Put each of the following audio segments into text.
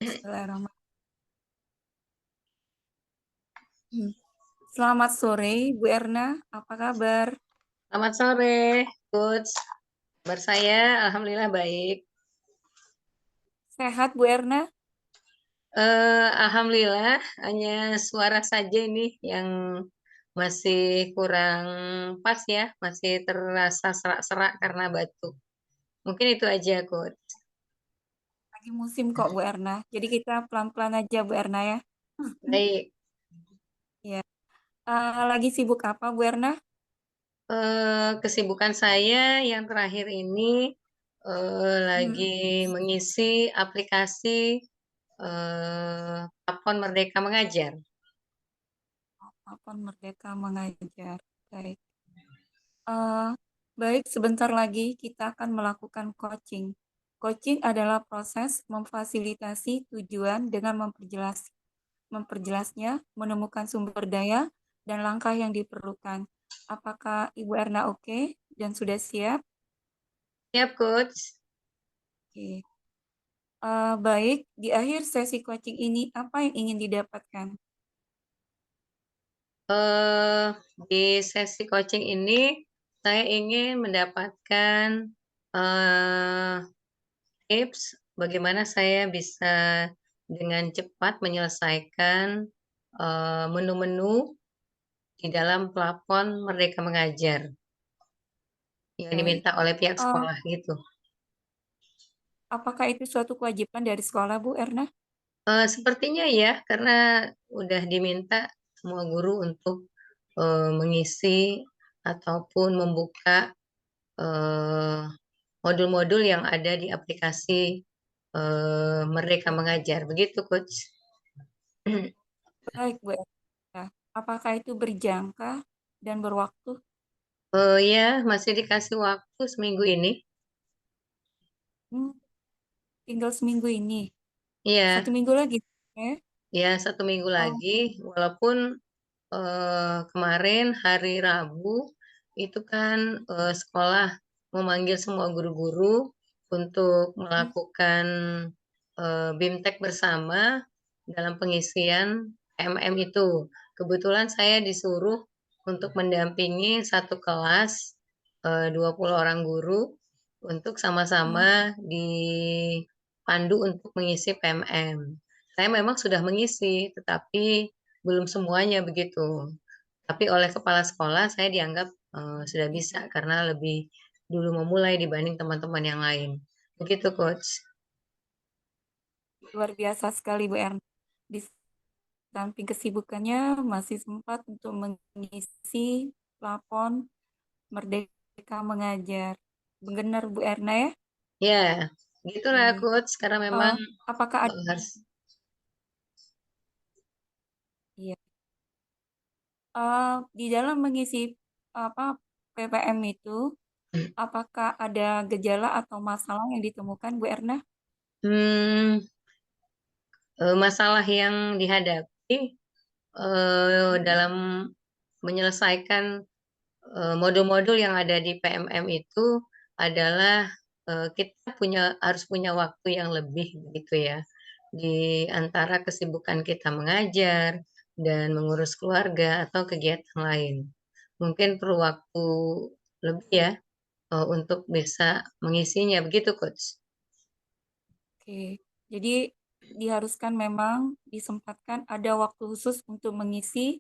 Bismillahirrahmanirrahim. Selamat sore, Bu Erna. Apa kabar? Selamat sore, Coach. Kabar saya alhamdulillah baik. Sehat, Bu Erna? Alhamdulillah hanya suara saja ini yang masih kurang pas ya, masih terasa serak-serak karena batuk. Mungkin itu aja, Coach. Lagi musim kok, Bu Erna. Jadi kita pelan-pelan aja, Bu Erna ya. Baik, Ya. Lagi sibuk apa, Bu Erna? kesibukan saya yang terakhir ini, Hmm, lagi mengisi aplikasi, Platform Merdeka Mengajar. Papan Merdeka Mengajar. Baik. Eh, Baik, sebentar lagi kita akan melakukan coaching. Coaching adalah proses memfasilitasi tujuan dengan memperjelasnya, menemukan sumber daya, dan langkah yang diperlukan. Apakah Ibu Erna oke dan sudah siap? Siap, Coach. Oke. Baik, di akhir sesi coaching ini apa yang ingin didapatkan? Eee, di sesi coaching ini, saya ingin mendapatkan, eee, tips bagaimana saya bisa dengan cepat menyelesaikan, menu-menu di dalam plafon Merdeka Mengajar yang Baik. diminta oleh pihak Eh, sekolah gitu. apakah itu suatu kewajiban dari sekolah, Bu Erna? Sepertinya ya, karena udah diminta semua guru untuk, mengisi ataupun membuka, eee modul-modul yang ada di aplikasi, Merdeka Mengajar, begitu, Coach. Baik, Bu Erna. Apakah itu berjangka dan berwaktu? Ya, masih dikasih waktu seminggu ini. Hmm, tinggal seminggu ini. Iya, 1 minggu lagi. Ya. iya 1 minggu Oh, lagi, walaupun, kemarin hari Rabu, itu kan, sekolah memanggil semua guru-guru untuk hmm, melakukan, BIMTEK bersama dalam pengisian MM itu. Kebetulan saya disuruh untuk mendampingi satu kelas, 20 orang guru untuk hmm, sama-sama dipandu untuk mengisi PMM. Saya memang sudah mengisi, tetapi belum semuanya begitu. Tapi oleh kepala sekolah saya dianggap, sudah ya. bisa karena lebih dulu memulai dibanding teman-teman yang lain. Begitu, Coach. Luar biasa sekali, Bu Erna. Di samping kesibukannya, masih sempat untuk mengisi plafon Merdeka Mengajar. Benar, Bu Erna ya? Ya, gitulah, Oke. Coach, karena memang, Apakah ada, harus. iya, di dalam mengisi apa PPM itu, apakah ada gejala atau masalah yang ditemukan, Bu Erna? mmm, masalah yang dihadapi, dalam menyelesaikan, modul-modul yang ada di PMM itu adalah, kita harus punya waktu yang lebih begitu ya, di antara kesibukan kita mengajar dan mengurus keluarga atau kegiatan lain. Mungkin perlu waktu lebih ya, untuk bisa mengisinya, begitu, Coach? Oke. Jadi diharuskan memang disempatkan ada waktu khusus untuk mengisi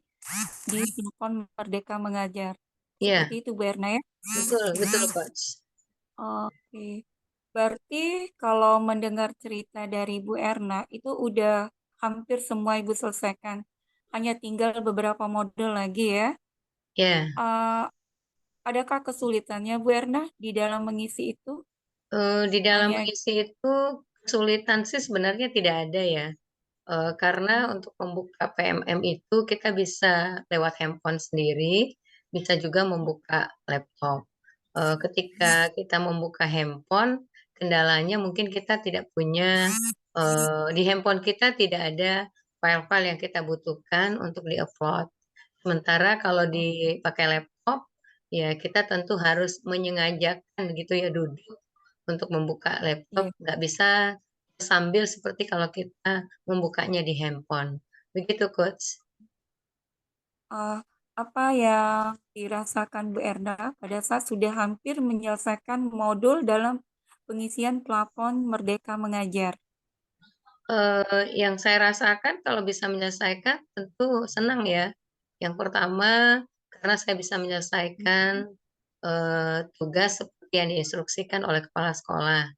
di plafon Merdeka Mengajar. Iya, Seperti itu, Bu Erna ya? betul betul, Coach. Oke. Berarti kalau mendengar cerita dari Bu Erna, itu udah hampir semua Ibu selesaikan. Hanya tinggal beberapa modul lagi ya. Ya, Eh, adakah kesulitannya Bu Erna di dalam mengisi itu? di dalam Hanya mengisi itu kesulitan sih sebenarnya tidak ada ya, karena hmm, untuk membuka PMM itu kita bisa lewat handphone sendiri, bisa juga membuka laptop. Ketika kita membuka handphone, kendalanya mungkin kita tidak punya, di handphone kita tidak ada file-file yang kita butuhkan untuk di-upload. Sementara kalau dipakai laptop, ya kita tentu harus menyengajakan gitu ya duduk untuk membuka laptop, iya, nggak bisa sambil seperti kalau kita membukanya di handphone. Begitu, Coach. Eh, apa yang dirasakan Bu Erna pada saat sudah hampir menyelesaikan modul dalam pengisian plafon Merdeka Mengajar? Yang saya rasakan kalau bisa menyelesaikan tentu senang ya. Yang pertama, karena saya bisa menyelesaikan tugas seperti yang diinstruksikan oleh kepala sekolah.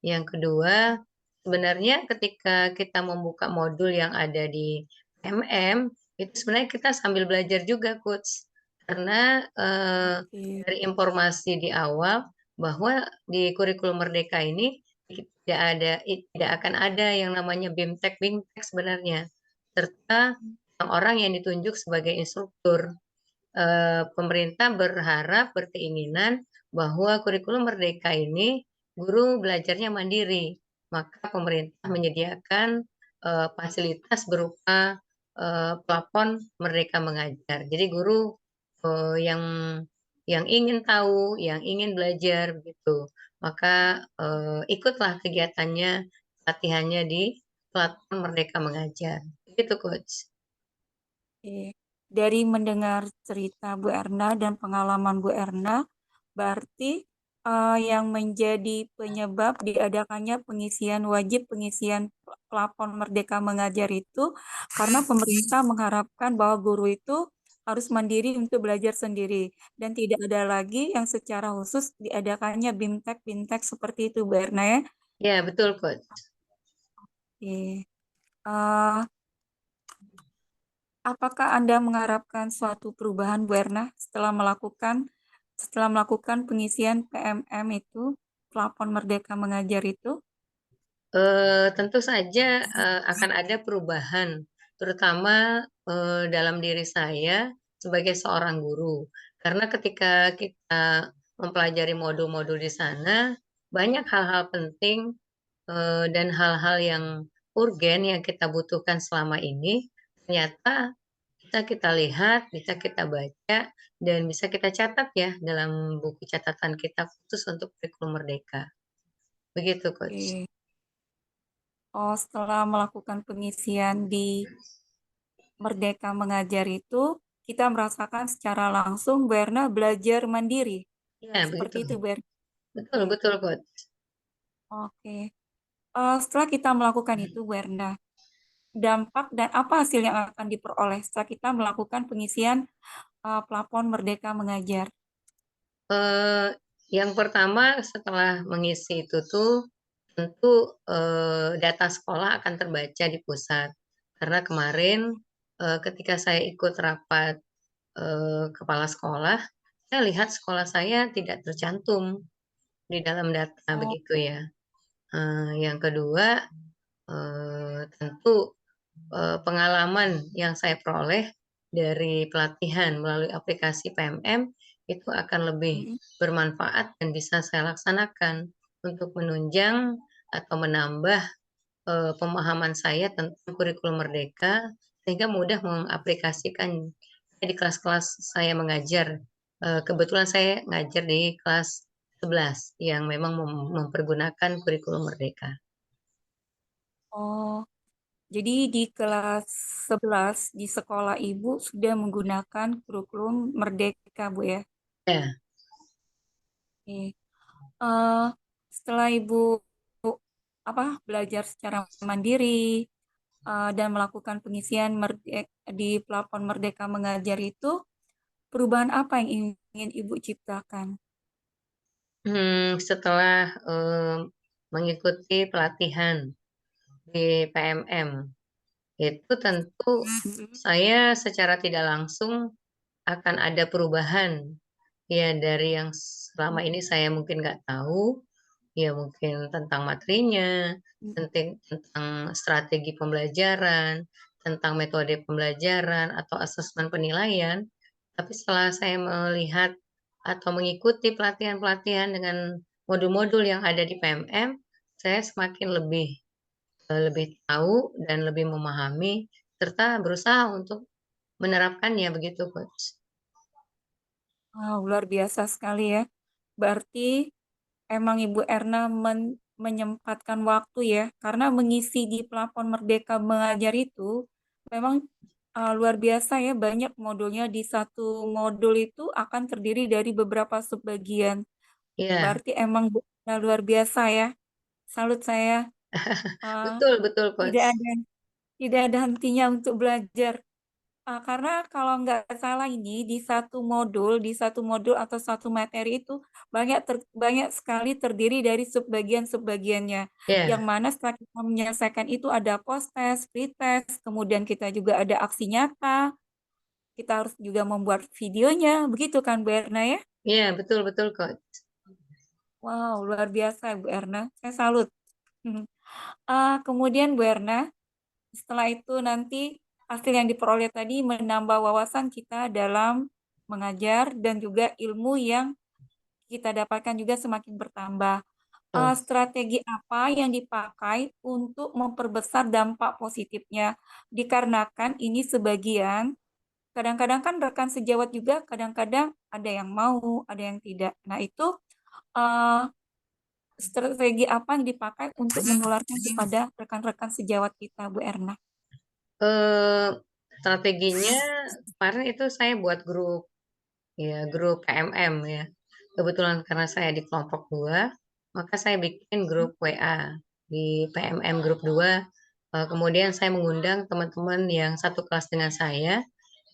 Yang kedua, sebenarnya ketika kita membuka modul yang ada di MM, itu sebenarnya kita sambil belajar juga, Coach. Karena Oke, dari informasi di awal bahwa di kurikulum Merdeka ini tidak akan ada yang namanya BIMTEK sebenarnya, serta orang yang ditunjuk sebagai instruktur. Pemerintah berkeinginan bahwa kurikulum Merdeka ini guru belajarnya mandiri, maka pemerintah menyediakan, fasilitas berupa, plafon Merdeka Mengajar. Jadi guru, yang ingin tahu, yang ingin belajar begitu, maka, ikutlah kegiatannya, latihannya di platform Merdeka Mengajar, begitu Coach. oke. Dari mendengar cerita Bu Erna dan pengalaman Bu Erna, berarti yang menjadi penyebab diadakannya wajib pengisian plafon Merdeka Mengajar itu karena pemerintah mengharapkan bahwa guru itu harus mandiri untuk belajar sendiri dan tidak ada lagi yang secara khusus diadakannya BIMTEK seperti itu Bu Erna ya. Ya, betul Coach. Oke. Eh, apakah Anda mengharapkan suatu perubahan Bu Erna setelah melakukan pengisian PMM itu, plafon Merdeka Mengajar itu? Tentu saja, akan ada perubahan, terutama, dalam diri saya sebagai seorang guru. Karena ketika kita mempelajari modul-modul di sana, banyak hal-hal penting, dan hal-hal yang urgen yang kita butuhkan selama ini, ternyata bisa kita lihat, bisa kita baca, dan bisa kita catat ya dalam buku catatan kita khusus untuk kurikulum Merdeka. Begitu, Coach. Oke. Oh, setelah melakukan pengisian di Merdeka Mengajar itu, kita merasakan secara langsung Bu Erna belajar mandiri. Iya, Seperti begitu. itu Bu Erna. Betul Oke. betul, Coach. Oke. Setelah kita melakukan itu Bu Erna, dampak dan apa hasil yang akan diperoleh setelah kita melakukan pengisian plafon Merdeka Mengajar? Eee, yang pertama setelah mengisi itu tuh, tentu, data sekolah akan terbaca di pusat. Karena kemarin, ketika saya ikut rapat, kepala sekolah, saya lihat sekolah saya tidak tercantum di dalam data, Oh, begitu ya. Yang kedua, tentu pengalaman yang saya peroleh dari pelatihan melalui aplikasi PMM itu akan lebih mm, bermanfaat dan bisa saya laksanakan untuk menunjang atau menambah, pemahaman saya tentang kurikulum Merdeka, sehingga mudah mengaplikasikan di kelas-kelas saya mengajar. Kebetulan saya ngajar di kelas 11 yang memang mempergunakan kurikulum Merdeka. oh, jadi di kelas 11 di sekolah Ibu sudah menggunakan kurikulum Merdeka, Bu ya? Ya. Oke. Eh, setelah Ibu belajar secara mandiri dan melakukan pengisian di plafon Merdeka Mengajar itu, perubahan apa yang ingin Ibu ciptakan? Setelah, mengikuti pelatihan di PMM, itu tentu Mm, saya secara tidak langsung akan ada perubahan, ya dari yang selama ini saya mungkin nggak tahu, ya mungkin tentang materinya, mm, tentang strategi pembelajaran, tentang metode pembelajaran atau asesmen penilaian. Tapi setelah saya melihat atau mengikuti pelatihan-pelatihan dengan modul-modul yang ada di PMM, saya semakin lebih tahu dan lebih memahami serta berusaha untuk menerapkannya begitu, Coach. Wow, luar biasa sekali ya. Berarti emang Ibu Erna menyempatkan waktu ya, karena mengisi di platform Merdeka Mengajar itu memang luar biasa ya, banyak modulnya. Di satu modul itu akan terdiri dari beberapa subbagian. Iya, Berarti emang luar biasa ya. Salut saya. Uh, betul betul tidak Coach. ada tidak ada hentinya untuk belajar. Karena kalau nggak salah ini di satu modul atau satu materi itu banyak sekali terdiri dari subbagian-subbagiannya. Yang Ya, mana setelah kita menyelesaikan itu ada post-test, pre-test, kemudian kita juga ada aksi nyata, kita harus juga membuat videonya, begitu kan Bu Erna ya? iya betul betul Coach. Wow, luar biasa Bu Erna, saya salut. Kemudian Bu Erna, setelah itu nanti hasil yang diperoleh tadi menambah wawasan kita dalam mengajar dan juga ilmu yang kita dapatkan juga semakin bertambah. Betul. Strategi apa yang dipakai untuk memperbesar dampak positifnya? Dikarenakan ini sebagian, kadang-kadang kan rekan sejawat juga kadang-kadang ada yang mau, ada yang tidak. Nah, itu eh, strategi apa yang dipakai untuk menularkan kepada rekan-rekan sejawat kita, Bu Erna? Eh, Strateginya kemarin itu saya buat grup, ya grup PMM ya. Kebetulan karena saya di kelompok 2, maka saya bikin grup WA di PMM grup 2. Kemudian saya mengundang teman-teman yang satu kelas dengan saya,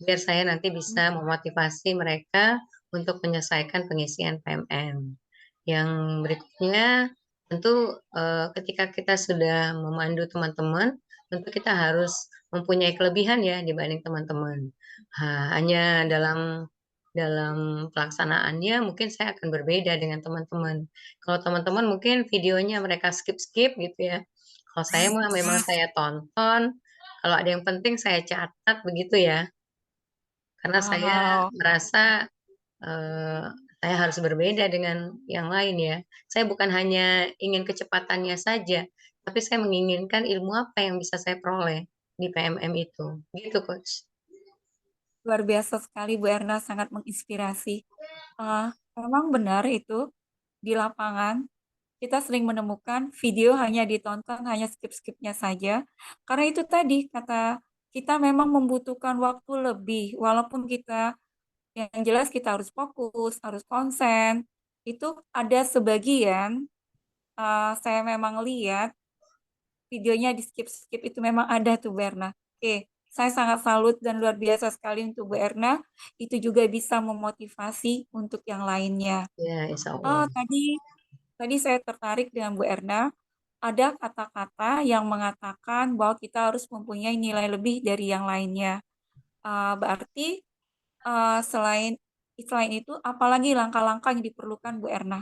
biar saya nanti bisa memotivasi mereka untuk menyelesaikan pengisian PMM. Yang berikutnya, tentu ketika kita sudah memandu teman-teman, tentu kita harus mempunyai kelebihan ya dibanding teman-teman. Hanya dalam pelaksanaannya mungkin saya akan berbeda dengan teman-teman. Kalau teman-teman mungkin videonya mereka skip-skip gitu ya. Kalau saya mah memang saya tonton, kalau ada yang penting saya catat begitu ya. Karena saya Wow, merasa eh, saya harus berbeda dengan yang lain ya. Saya bukan hanya ingin kecepatannya saja, tapi saya menginginkan ilmu apa yang bisa saya peroleh di PMM itu. Gitu, Coach. luar biasa sekali Bu Erna, sangat menginspirasi. Ah, Memang benar itu di lapangan kita sering menemukan video hanya ditonton, hanya skip-skipnya saja. Karena itu tadi kata kita memang membutuhkan waktu lebih, walaupun kita yang jelas kita harus fokus, harus konsen. Itu ada sebagian saya memang lihat videonya di skip-skip itu memang ada tuh Bu Erna. Oke, saya sangat salut dan luar biasa sekali untuk Bu Erna. Itu juga bisa memotivasi untuk yang lainnya. Ya, insya Oh, Allah. tadi saya tertarik dengan Bu Erna. Ada kata-kata yang mengatakan bahwa kita harus mempunyai nilai lebih dari yang lainnya. Berarti selain selain itu, apalagi langkah-langkah yang diperlukan Bu Erna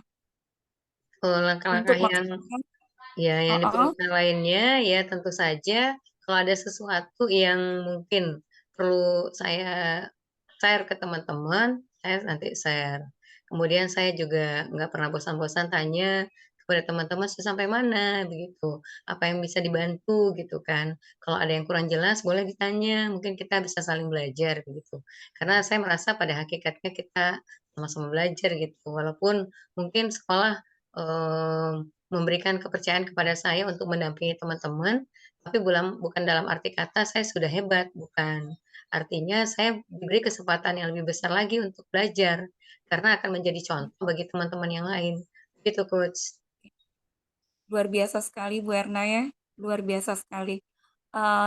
Langkah-langkah untuk yang maksimal? ya, yang Oh, oh, diperlukan lainnya, ya tentu saja kalau ada sesuatu yang mungkin perlu saya share ke teman-teman, saya nanti share. Kemudian saya juga nggak pernah bosan-bosan tanya kepada teman-teman saya sampai mana begitu, apa yang bisa dibantu gitu kan. Kalau ada yang kurang jelas boleh ditanya, mungkin kita bisa saling belajar begitu. Karena saya merasa pada hakikatnya kita sama-sama belajar gitu, walaupun mungkin sekolah memberikan kepercayaan kepada saya untuk mendampingi teman-teman, tapi bukan dalam arti kata saya sudah hebat, bukan. Artinya saya diberi kesempatan yang lebih besar lagi untuk belajar, karena akan menjadi contoh bagi teman-teman yang lain. Gitu, Coach. luar biasa sekali Bu Erna ya, luar biasa sekali.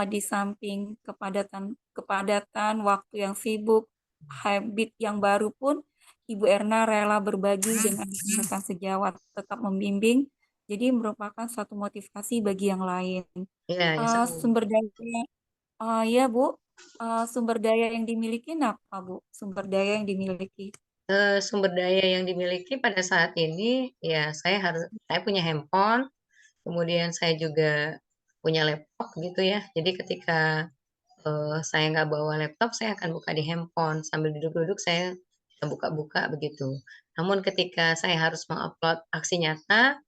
Di samping kepadatan kepadatan waktu yang sibuk, habit yang baru pun, Ibu Erna rela berbagi dengan rekan sejawat, tetap membimbing, jadi merupakan suatu motivasi bagi yang lain. Ya, insya Allah. Sumber daya, ya Bu, sumber daya yang dimiliki apa Bu? Sumber daya yang dimiliki. Sumber daya yang dimiliki pada saat ini, ya saya punya handphone, kemudian saya juga punya laptop gitu ya. Jadi ketika saya nggak bawa laptop, saya akan buka di handphone. Sambil duduk-duduk saya buka-buka begitu. Namun ketika saya harus mengupload aksi nyata,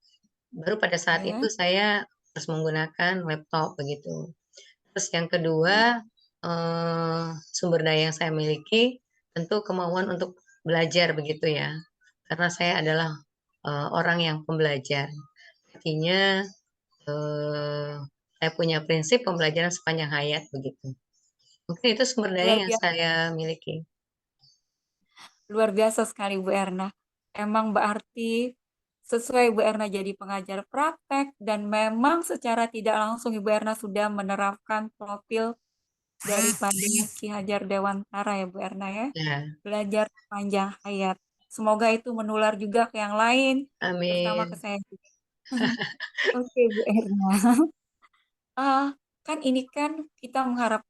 baru pada saat itu Ya, saya harus menggunakan laptop begitu. Terus yang kedua, sumber daya yang saya miliki tentu kemauan untuk belajar begitu ya. Karena saya adalah orang yang pembelajar. artinya eh, saya punya prinsip pembelajaran sepanjang hayat begitu. Mungkin itu sumber daya Luar yang biasa, saya miliki. luar biasa sekali Bu Erna. Emang berarti sesuai Bu Erna jadi pengajar praktek dan memang secara tidak langsung Ibu Erna sudah menerapkan profil daripada Ki Hajar Dewantara ya Bu Erna ya. Ya, Belajar sepanjang hayat. Semoga itu menular juga ke yang lain, terutama ke amin. saya juga. Oke Bu Erna. Ah, kan ini kan kita mengharap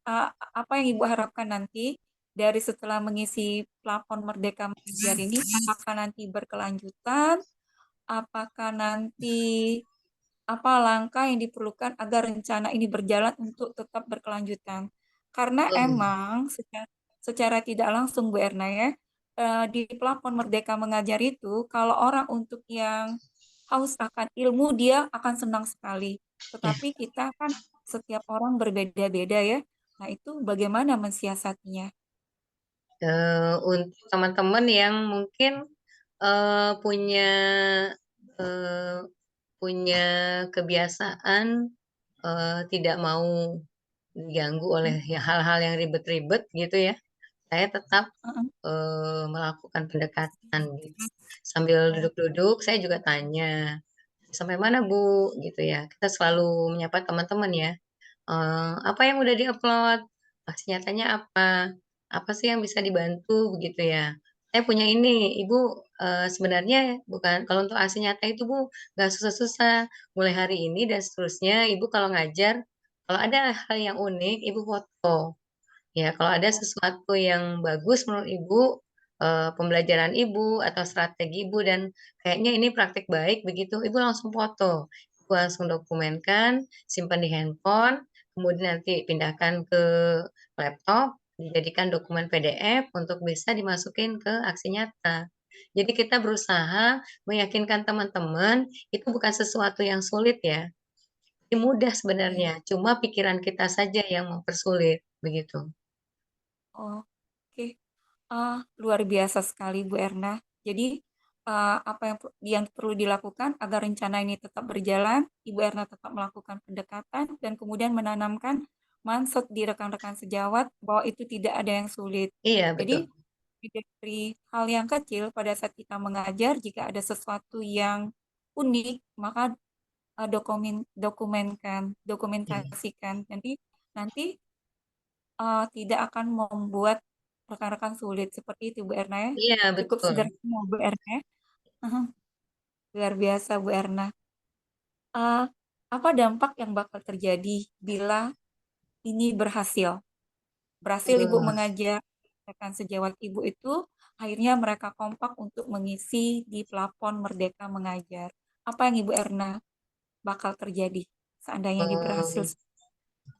apa yang Ibu harapkan nanti dari setelah mengisi plafon Merdeka Mengajar ini, apakah nanti berkelanjutan, apakah nanti apa langkah yang diperlukan agar rencana ini berjalan untuk tetap berkelanjutan. Karena Oh, emang secara tidak langsung Bu Erna ya, di plafon Merdeka Mengajar itu, kalau orang untuk yang haus akan ilmu, dia akan senang sekali. ya. Tetapi kita kan setiap orang berbeda-beda ya. Nah itu bagaimana mensiasatinya? Untuk teman-teman yang mungkin punya eh, punya kebiasaan tidak mau diganggu oleh Hmm? hal-hal yang ribet-ribet gitu ya. Saya tetap Heeh. melakukan pendekatan gitu. Sambil Oh, duduk-duduk, saya juga tanya, sampai mana Bu? Gitu ya. Kita selalu menyapa teman-teman ya. Apa yang udah diupload? Aksi nyatanya apa? Apa sih yang bisa dibantu begitu ya? Saya punya ini, Ibu sebenarnya bukan kalau untuk aksi nyata itu Bu nggak susah-susah. Mulai hari ini dan seterusnya Ibu kalau ngajar, kalau ada hal yang unik Ibu foto. Ya, kalau ada oh, sesuatu yang bagus menurut Ibu, pembelajaran Ibu atau strategi Ibu dan kayaknya ini praktik baik begitu, Ibu langsung foto. Ibu langsung dokumenkan, simpan di handphone, kemudian nanti pindahkan ke laptop, dijadikan dokumen PDF untuk bisa dimasukin ke aksi nyata. Jadi kita berusaha meyakinkan teman-teman itu bukan sesuatu yang sulit ya. Ini mudah oke. sebenarnya, cuma pikiran kita saja yang mempersulit, begitu. Oke. Luar biasa sekali Bu Erna. Jadi apa yang perlu dilakukan agar rencana ini tetap berjalan, Ibu Erna tetap melakukan pendekatan dan kemudian menanamkan mindset di rekan-rekan sejawat bahwa itu tidak ada yang sulit. Iya, Jadi betul. dari hal yang kecil pada saat kita mengajar, jika ada sesuatu yang unik, maka Iya, dokumentasikan. Jadi nanti tidak akan membuat rekan-rekan sulit seperti itu Bu Erna ya. iya, Cukup betul. sederhana Bu Erna ya. Aha, luar biasa Bu Erna. Eh, apa dampak yang bakal terjadi bila ini berhasil? Berhasil Ibu Aduh, mengajak rekan sejawat Ibu itu, akhirnya mereka kompak untuk mengisi di plafon Merdeka Mengajar. Apa yang Ibu Erna bakal terjadi seandainya ini berhasil? eh,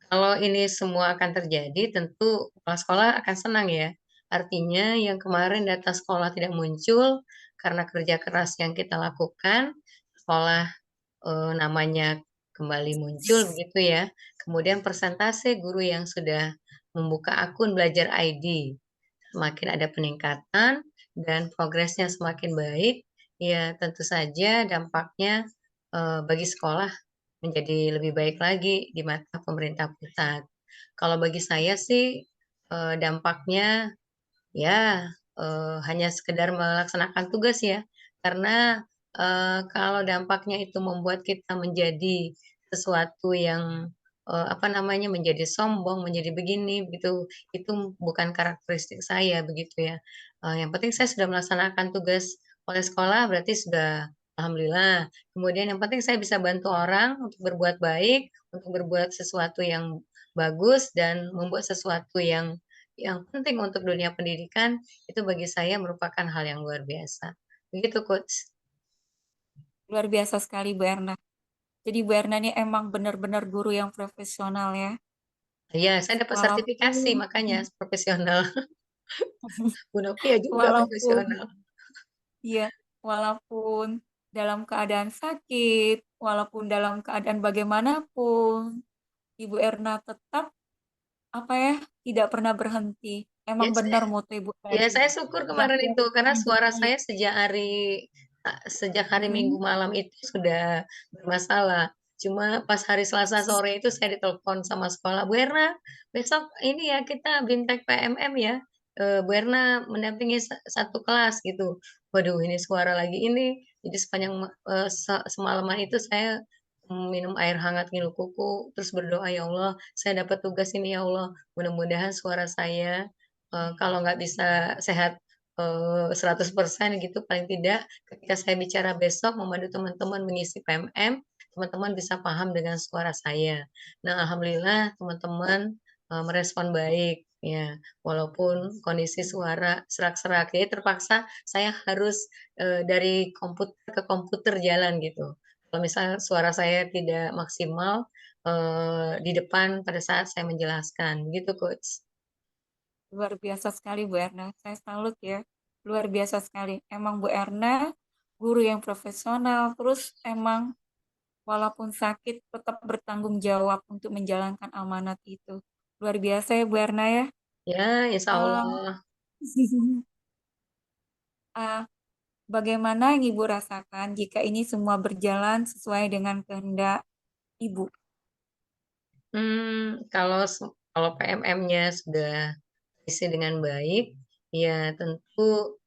kalau ini semua akan terjadi, tentu kepala sekolah akan senang ya. Artinya yang kemarin data sekolah tidak muncul karena kerja keras yang kita lakukan, sekolah namanya kembali muncul begitu ya. Kemudian persentase guru yang sudah membuka akun belajar ID semakin ada peningkatan dan progresnya semakin baik, ya tentu saja dampaknya bagi sekolah menjadi lebih baik lagi di mata pemerintah pusat. Kalau bagi saya sih dampaknya ya hanya sekedar melaksanakan tugas ya, karena kalau dampaknya itu membuat kita menjadi sesuatu yang apa namanya menjadi sombong, menjadi begini begitu, itu bukan karakteristik saya begitu ya. Yang penting saya sudah melaksanakan tugas oleh sekolah berarti sudah alhamdulillah. Kemudian yang penting saya bisa bantu orang untuk berbuat baik, untuk berbuat sesuatu yang bagus dan membuat sesuatu yang penting untuk dunia pendidikan, itu bagi saya merupakan hal yang luar biasa. Begitu, Coach. Luar biasa sekali Bu Erna. Jadi Bu Erna ini emang benar-benar guru yang profesional ya. Iya, saya dapat sertifikasi Walaupun makanya profesional. Bu Novia juga walaupun profesional. iya, walaupun dalam keadaan sakit, walaupun dalam keadaan bagaimanapun, Ibu Erna tetap apa ya, tidak pernah berhenti. Ya, Emang benar moto Ibu ya tadi. saya syukur kemarin Belajar itu karena sepanjang suara hayat. saya sejak hari sejak hari Minggu Mm-mm. malam itu sudah bermasalah. Cuma pas hari Selasa sore itu saya ditelepon sama sekolah, "Bu Erna, besok ini ya kita BIMTEK PMM ya, Bu Erna mendampingi satu kelas," gitu. Waduh ini suara lagi ini, jadi sepanjang semalaman itu saya, minum air hangat ngilu kuku, terus berdoa, "Ya Allah, saya dapat tugas ini ya Allah, mudah-mudahan suara saya, kalau nggak bisa sehat 100% gitu, paling tidak ketika saya bicara besok memandu teman-teman mengisi PMM, teman-teman bisa paham dengan suara saya. Nah, alhamdulillah teman-teman, merespon baik, ya, walaupun kondisi suara serak-serak. Jadi terpaksa saya harus, dari komputer ke komputer jalan gitu. Kalau misalnya suara saya tidak maksimal, di depan pada saat saya menjelaskan, begitu Coach. Luar biasa sekali Bu Erna. Saya salut ya. Luar biasa sekali. Emang Bu Erna guru yang profesional. Terus emang walaupun sakit tetap bertanggung jawab untuk menjalankan amanat itu. Luar biasa ya Bu Erna ya. Ya, insya Ah, Allah. ah, bagaimana yang Ibu rasakan jika ini semua berjalan sesuai dengan kehendak Ibu? Kalau PMM-nya sudah terisi dengan baik, ya tentu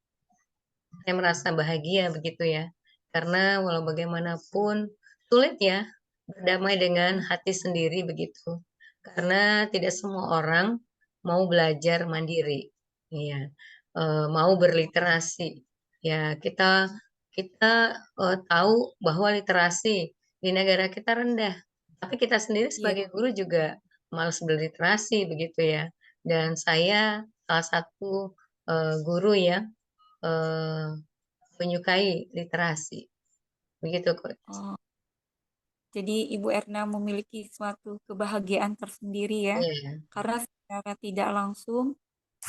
saya merasa bahagia begitu ya. Karena walau bagaimanapun sulit ya berdamai dengan hati sendiri begitu. Karena tidak semua orang mau belajar mandiri. Iya, mau berliterasi. Ya, kita kita tahu bahwa literasi di negara kita rendah. Tapi kita sendiri Iya. sebagai guru juga malas berliterasi begitu ya. Dan saya salah satu guru yang Eee, menyukai literasi, begitu, Coach. Oh, jadi Ibu Erna memiliki suatu kebahagiaan tersendiri ya, Iya, karena secara tidak langsung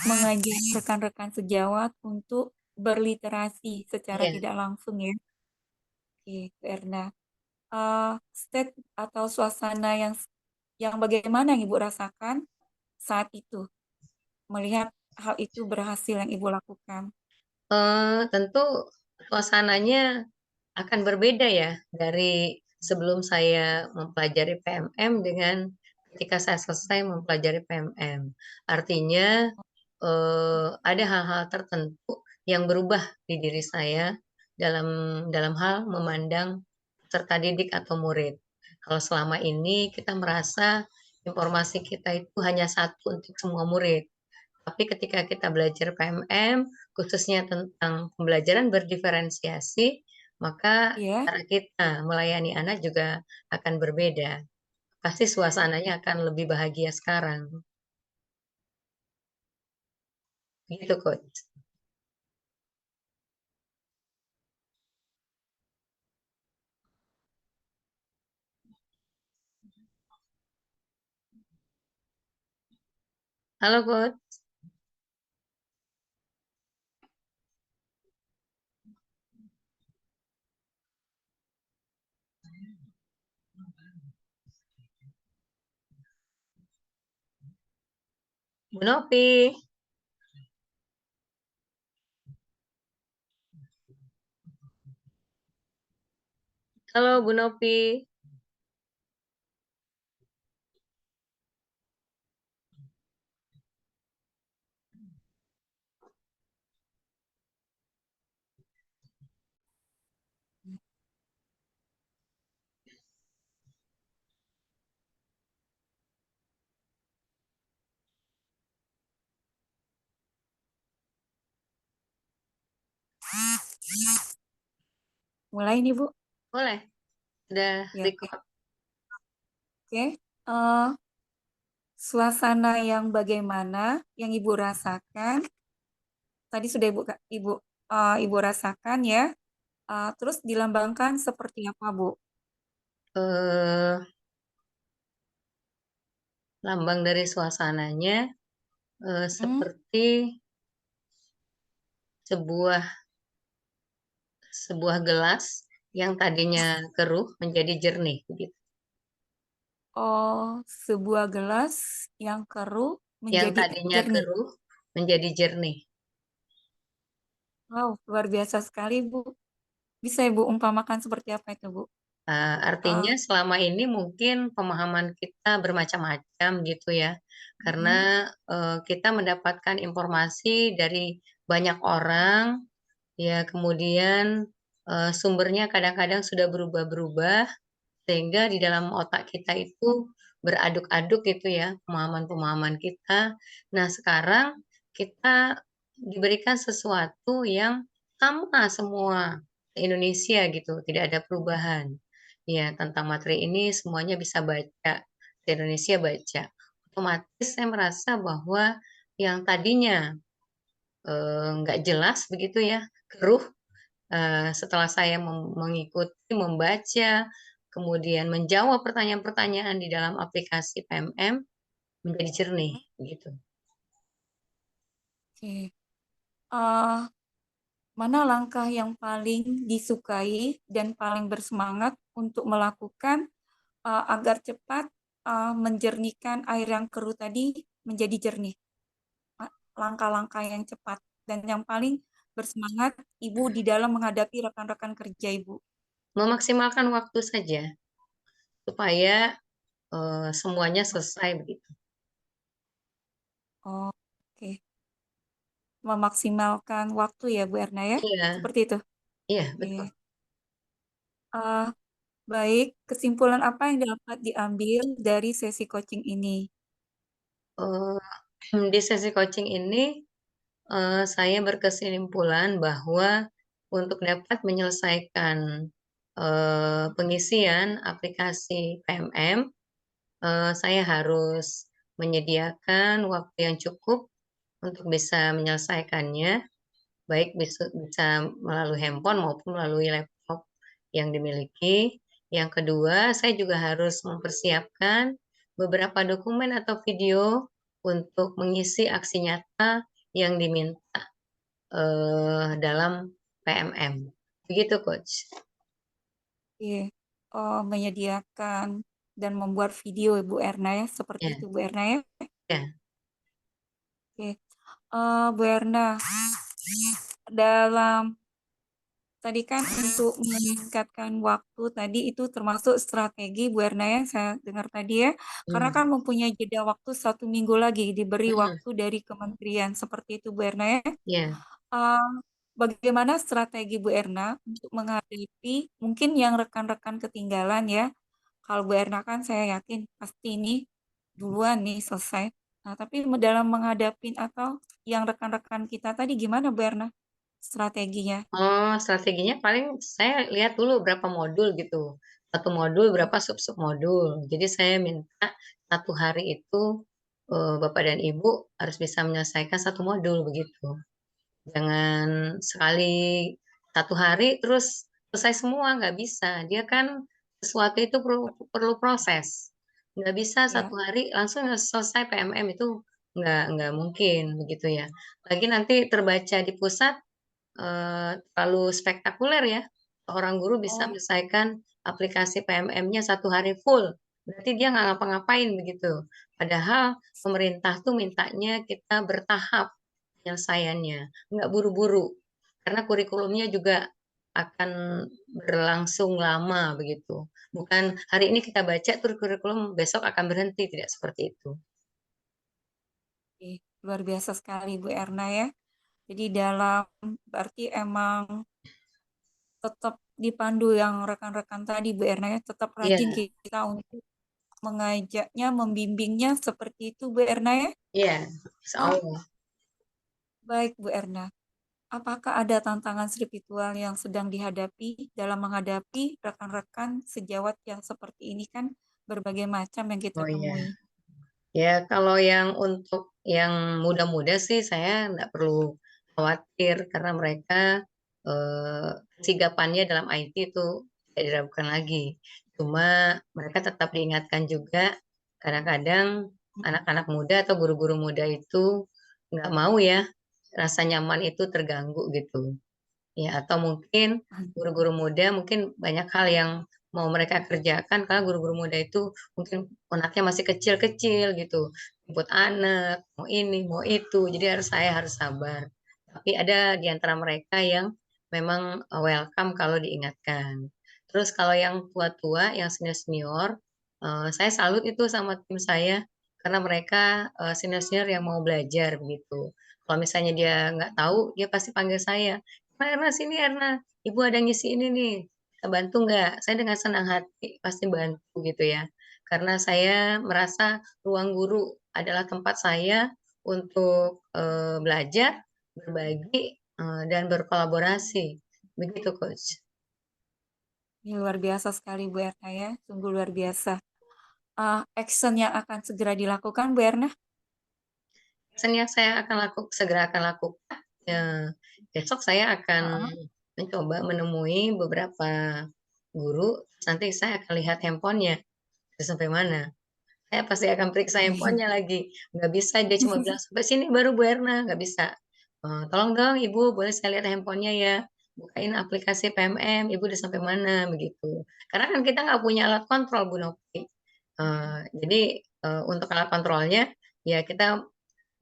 mengajak rekan-rekan sejawat untuk berliterasi secara iya. tidak langsung ya. Oke, Bu Erna. State atau suasana yang bagaimana yang Ibu rasakan saat itu melihat hal itu berhasil yang Ibu lakukan? Tentu suasananya akan berbeda ya dari sebelum saya mempelajari PMM dengan ketika saya selesai mempelajari PMM. Artinya, ada hal-hal tertentu yang berubah di diri saya dalam dalam hal memandang peserta didik atau murid. Kalau selama ini kita merasa informasi kita itu hanya satu untuk semua murid. Tapi ketika kita belajar PMM, khususnya tentang pembelajaran berdiferensiasi, maka Iya. cara kita melayani anak juga akan berbeda. Pasti suasananya akan lebih bahagia sekarang. Gitu, Coach. Halo, Coach. Bu Novi. Halo, Bu Novi. Mulai nih Bu. Boleh, sudah Ya, oke. record. Oke. Eh, suasana yang bagaimana yang Ibu rasakan tadi sudah Ibu rasakan ya. Terus dilambangkan seperti apa, Bu? Eh, lambang dari suasananya Hmm? seperti sebuah sebuah gelas yang tadinya keruh menjadi jernih, begitu. Oh, sebuah gelas yang keruh Yang menjadi tadinya jernih. keruh menjadi jernih. Wow, luar biasa sekali, Bu. Bisa Ibu umpamakan seperti apa itu, Bu? Artinya Ah, selama ini mungkin pemahaman kita bermacam-macam gitu ya, mm, karena kita mendapatkan informasi dari banyak orang, ya kemudian sumbernya kadang-kadang sudah berubah-berubah, sehingga di dalam otak kita itu beraduk-aduk gitu ya, pemahaman-pemahaman kita. Nah, sekarang kita diberikan sesuatu yang sama semua se-Indonesia gitu, tidak ada perubahan. Ya, tentang materi ini semuanya bisa baca, se-Indonesia baca. Otomatis saya merasa bahwa yang tadinya, nggak jelas begitu ya, keruh, setelah saya mengikuti, membaca, kemudian menjawab pertanyaan-pertanyaan di dalam aplikasi PMM menjadi jernih, gitu. oke. Ah, mana langkah yang paling disukai dan paling bersemangat untuk melakukan agar cepat menjernihkan air yang keruh tadi menjadi jernih? Langkah-langkah yang cepat dan yang paling bersemangat Ibu di dalam menghadapi rekan-rekan kerja Ibu. Memaksimalkan waktu saja supaya, semuanya selesai begitu. Oh, oke. Memaksimalkan waktu ya Bu Erna ya? Iya, Seperti itu. iya betul. Oke. Ah, baik, kesimpulan apa yang dapat diambil dari sesi coaching ini? Di sesi coaching ini, saya berkesimpulan bahwa untuk dapat menyelesaikan, pengisian aplikasi PMM, saya harus menyediakan waktu yang cukup untuk bisa menyelesaikannya, baik bisa melalui handphone maupun melalui laptop yang dimiliki. Yang kedua, saya juga harus mempersiapkan beberapa dokumen atau video untuk mengisi aksi nyata yang diminta, dalam PMM. Begitu, Coach. Oke. Oh, menyediakan dan membuat video Bu Erna ya, seperti Ya, itu Bu Erna ya. ya, Oke. Bu Erna, dalam tadi kan untuk meningkatkan waktu tadi itu termasuk strategi Bu Erna ya, saya dengar tadi ya. Karena mmm, kan mempunyai jeda waktu 1 minggu lagi, diberi mhm, waktu dari kementerian. Seperti itu Bu Erna ya. iya. Eh, Bagaimana strategi Bu Erna untuk menghadapi mungkin yang rekan-rekan ketinggalan ya. Kalau Bu Erna kan saya yakin pasti ini duluan nih selesai. Nah, tapi dalam menghadapi atau yang rekan-rekan kita tadi gimana Bu Erna strateginya? Oh, strateginya paling saya lihat dulu berapa modul gitu. Satu modul berapa sub-sub modul. Jadi saya minta satu hari itu, Bapak dan Ibu harus bisa menyelesaikan satu modul begitu. Jangan sekali satu hari terus selesai semua, nggak bisa. Dia kan sesuatu itu perlu perlu proses. Nggak bisa satu Ya. hari langsung selesai PMM itu nggak mungkin begitu ya. Lagi nanti terbaca di pusat terlalu spektakuler ya. Seorang guru bisa Oh, menyelesaikan aplikasi PMM-nya satu hari full, berarti dia nggak ngapa-ngapain begitu. Padahal pemerintah tuh mintanya kita bertahap penyelesaiannya, nggak buru-buru. Karena kurikulumnya juga akan berlangsung lama begitu. Bukan hari ini kita baca terus kurikulum besok akan berhenti, tidak seperti itu. oke. Luar biasa sekali Bu Erna ya. Jadi dalam berarti emang tetap dipandu yang rekan-rekan tadi Bu Erna ya, tetap rajin Iya, kita untuk mengajaknya, membimbingnya seperti itu Bu Erna ya. iya, Oh, insyaallah. baik Bu Erna. Apakah ada tantangan spiritual yang sedang dihadapi dalam menghadapi rekan-rekan sejawat yang seperti ini kan berbagai macam yang kita Oh iya. temui. Ya, kalau yang untuk yang muda-muda sih saya nggak perlu khawatir karena mereka, eee, kesigapannya dalam IT itu tidak diragukan lagi. Cuma mereka tetap diingatkan juga kadang-kadang anak-anak muda atau guru-guru muda itu nggak mau ya rasa nyaman itu terganggu gitu. Ya, atau mungkin guru-guru muda mungkin banyak hal yang mau mereka kerjakan karena guru-guru muda itu mungkin anaknya masih kecil-kecil gitu, jemput anak, mau ini, mau itu, jadi saya harus sabar. Tapi ada di antara mereka yang memang welcome kalau diingatkan. Terus kalau yang tua-tua, yang senior-senior, saya salut itu sama tim saya karena mereka senior-senior yang mau belajar begitu. Kalau misalnya dia nggak tahu, dia pasti panggil saya. Erna, sini Erna, Ibu ada ngisi ini nih, bisa bantu nggak? Saya dengan senang hati pasti bantu gitu ya. Karena saya merasa ruang guru adalah tempat saya untuk belajar, berbagi, dan berkolaborasi. Begitu, Coach. Ini luar biasa sekali Bu Erna ya, sungguh luar biasa. Action yang akan segera dilakukan Bu Erna? Action yang saya segera akan lakukan, besok saya akan Heeh. mencoba menemui beberapa guru, nanti saya akan lihat handphonenya, udah sampai mana. Saya pasti akan periksa handphonenya lagi, nggak bisa dia cuma bilang, "Sampai sini baru Bu Erna," nggak bisa. "Tolong dong Ibu, boleh saya lihat handphonenya ya? Bukain aplikasi PMM, Ibu udah sampai mana?" Begitu. Karena kan kita nggak punya alat kontrol, Bu Novi. Jadi, untuk alat kontrolnya, ya kita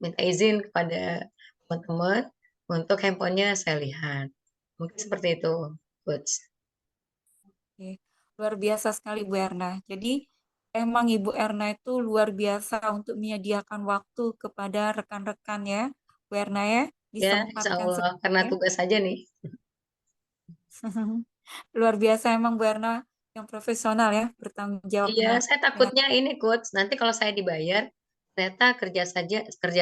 minta izin kepada teman-teman untuk handphonenya saya lihat. Mungkin seperti itu, Coach. Oke. Luar biasa sekali Bu Erna. Jadi emang Ibu Erna itu luar biasa untuk menyediakan waktu kepada rekan-rekan ya, Bu Erna ya, Ya, insya disempatkan Allah, seperti karena ya. tugas saja nih. Luar biasa emang Bu Erna yang profesional ya, bertanggung jawab Iya, saya dengan takutnya ini, Coach, nanti kalau saya dibayar, ternyata kerja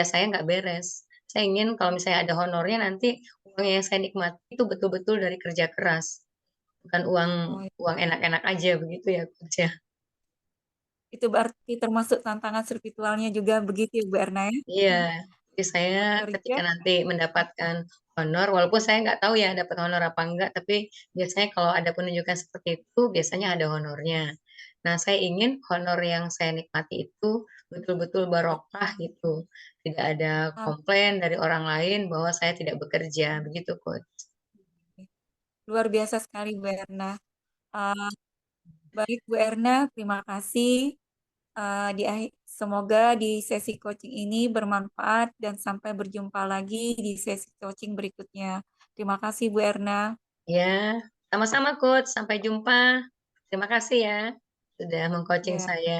saya nggak beres. Saya ingin kalau misalnya ada honornya nanti uang yang saya nikmati itu betul-betul dari kerja keras, bukan uang oh, uang enak-enak aja begitu ya, Coach, ya. itu berarti termasuk tantangan spiritualnya juga begitu ya Bu Erna ya. Iya, jadi saya Bekerja ketika nanti mendapatkan honor, walaupun saya nggak tahu ya dapat honor apa enggak, tapi biasanya kalau ada penunjukan seperti itu, biasanya ada honornya. Nah, saya ingin honor yang saya nikmati itu betul-betul barokah gitu. Tidak ada Amin. komplain dari orang lain bahwa saya tidak bekerja, begitu, Coach. Luar biasa sekali Bu Erna. Eh, Baik Bu Erna, terima kasih. Semoga di sesi coaching ini bermanfaat dan sampai berjumpa lagi di sesi coaching berikutnya. Terima kasih Bu Erna. Ya, sama-sama, Coach. Sampai jumpa. Terima kasih ya sudah meng-coaching Ya. saya.